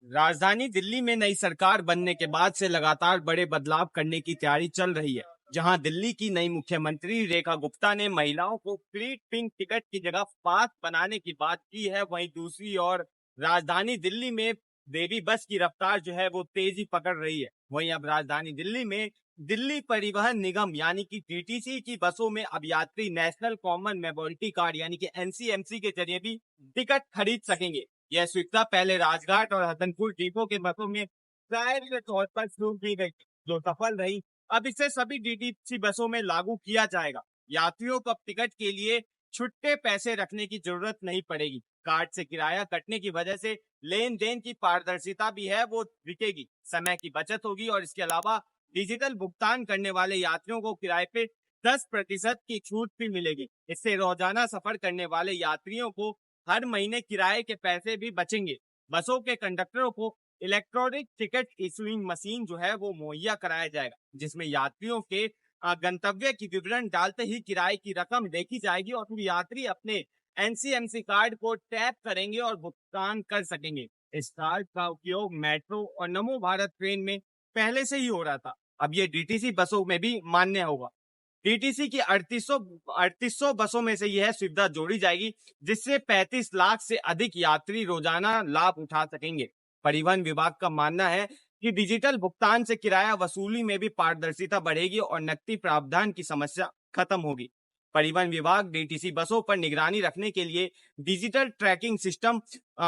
राजधानी दिल्ली में नई सरकार बनने के बाद से लगातार बड़े बदलाव करने की तैयारी चल रही है। जहां दिल्ली की नई मुख्यमंत्री रेखा गुप्ता ने महिलाओं को फ्री पिंक टिकट की जगह पास बनाने की बात की है, वहीं दूसरी ओर राजधानी दिल्ली में देवी बस की रफ्तार जो है वो तेजी पकड़ रही है। वहीं अब राजधानी दिल्ली में दिल्ली परिवहन निगम यानी कि डीटीसी की बसों में अब यात्री नेशनल कॉमन मोबिलिटी कार्ड यानी कि एनसीएमसी के जरिए भी टिकट खरीद सकेंगे। यह सुविधा पहले राजघाट और हसनपुर डिपो के बसों में ट्रायल के तौर पर शुरू की गई, जो सफल रही। अब इसे सभी डीटीसी बसों में लागू किया जाएगा। यात्रियों को अब टिकट के लिए छुट्टे पैसे रखने की जरूरत नहीं पड़ेगी। कार्ड से किराया कटने की वजह से लेन देन की पारदर्शिता भी है वो दिखेगी, समय की बचत होगी और इसके अलावा डिजिटल भुगतान करने वाले यात्रियों को किराए पे 10% की छूट भी मिलेगी। इससे रोजाना सफर करने वाले यात्रियों को हर महीने किराए के पैसे भी बचेंगे। बसों के कंडक्टरों को इलेक्ट्रॉनिक टिकट इशूइंग मशीन जो है वो मुहैया कराया जाएगा, जिसमें यात्रियों के गंतव्य की विवरण डालते ही किराए की रकम देखी जाएगी और फिर यात्री अपने एनसीएमसी कार्ड को टैप करेंगे और भुगतान कर सकेंगे। इस कार्ड का उपयोग मेट्रो और नमो भारत ट्रेन में पहले से ही हो रहा था, अब ये डीटीसी बसों में भी मान्य होगा। डीटीसी की 3800 बसों में से यह सुविधा जोड़ी जाएगी, जिससे 35 लाख से अधिक यात्री रोजाना लाभ उठा सकेंगे। परिवहन विभाग का मानना है कि डिजिटल भुगतान से किराया वसूली में भी पारदर्शिता बढ़ेगी और नकदी प्रावधान की समस्या खत्म होगी। परिवहन विभाग डीटीसी बसों पर निगरानी रखने के लिए डिजिटल ट्रैकिंग सिस्टम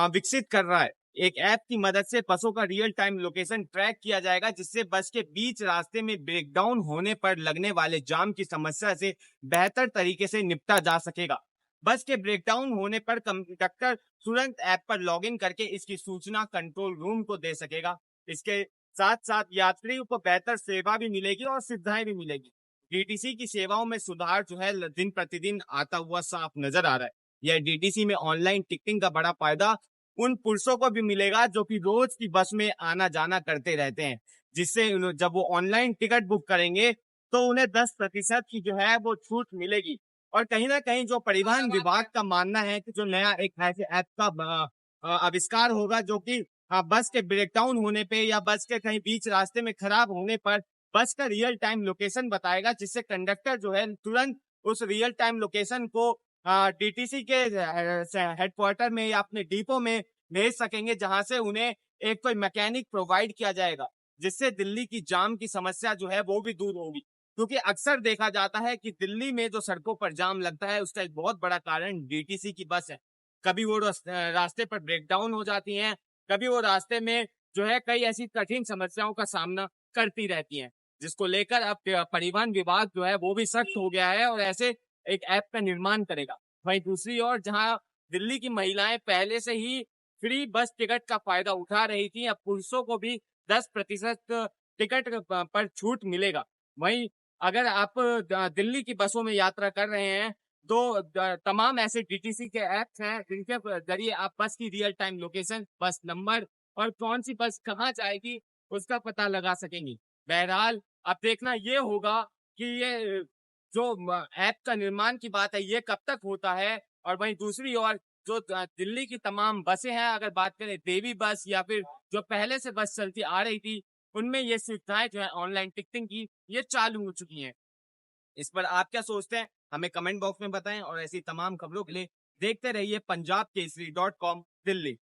विकसित कर रहा है। एक ऐप की मदद से बसों का रियल टाइम लोकेशन ट्रैक किया जाएगा, जिससे बस के बीच रास्ते में ब्रेकडाउन होने पर लगने वाले जाम की समस्या से बेहतर तरीके से निपटा जा सकेगा। बस के ब्रेकडाउन होने पर कंडक्टर तुरंत ऐप पर लॉगिन करके इसकी सूचना कंट्रोल रूम को दे सकेगा। इसके साथ साथ यात्रियों को बेहतर सेवा भी मिलेगी और सुविधाएं भी मिलेगी। डीटीसी की सेवाओं में सुधार जो है दिन प्रतिदिन आता हुआ साफ नजर आ रहा है। यह डीटीसी में ऑनलाइन टिकटिंग का बड़ा फायदा उन पुरुषों को भी मिलेगा जो कि रोज की बस में आना जाना करते रहते हैं, जिससे जब वो ऑनलाइन टिकट बुक करेंगे तो उन्हें 10% की जो है वो छूट मिलेगी। और कहीं ना कहीं जो परिवहन विभाग का मानना है कि जो नया एक ऐसे ऐप का आविष्कार होगा, जो कि बस के ब्रेकडाउन होने पे या बस के कहीं बीच रास्ते में खराब होने पर बस का रियल टाइम लोकेशन बताएगा, जिससे कंडक्टर जो है तुरंत उस रियल टाइम लोकेशन को डीटीसी के हेडक्वार्टर में या अपने डिपो में भेज सकेंगे, जहां से उन्हें एक कोई मैकेनिक प्रोवाइड किया जाएगा, जिससे दिल्ली की जाम की समस्या जो है वो भी दूर होगी। क्योंकि अक्सर देखा जाता है कि दिल्ली में जो सड़कों पर जाम लगता है उसका एक बहुत बड़ा कारण डीटीसी की बस है। कभी वो रास्ते पर ब्रेकडाउन हो जाती हैं, कभी वो रास्ते में जो है कई ऐसी कठिन समस्याओं का सामना करती रहती हैं, जिसको लेकर अब परिवहन विभाग जो है वो भी सख्त हो गया है और ऐसे एक ऐप का निर्माण करेगा। वहीं दूसरी ओर जहां दिल्ली की महिलाएं पहले से ही फ्री बस टिकट का फायदा उठा रही थी, अब पुरुषों को भी 10% टिकट पर छूट मिलेगा। वहीं अगर आप दिल्ली की बसों में यात्रा कर रहे हैं तो तमाम ऐसे डीटीसी के ऐप्स हैं जिनके जरिए आप बस की रियल टाइम लोकेशन, बस नंबर और कौन सी बस कहाँ जाएगी उसका पता लगा सकेंगी। बहरहाल अब देखना ये होगा कि ये जो ऐप का निर्माण की बात है ये कब तक होता है। और वहीं दूसरी ओर जो दिल्ली की तमाम बसें हैं, अगर बात करें देवी बस या फिर जो पहले से बस चलती आ रही थी, उनमें ये सुविधाएं जो है ऑनलाइन टिकटिंग की ये चालू हो चुकी हैं। इस पर आप क्या सोचते हैं हमें कमेंट बॉक्स में बताएं और ऐसी तमाम खबरों के लिए देखते रहिए पंजाब केसरी.com दिल्ली।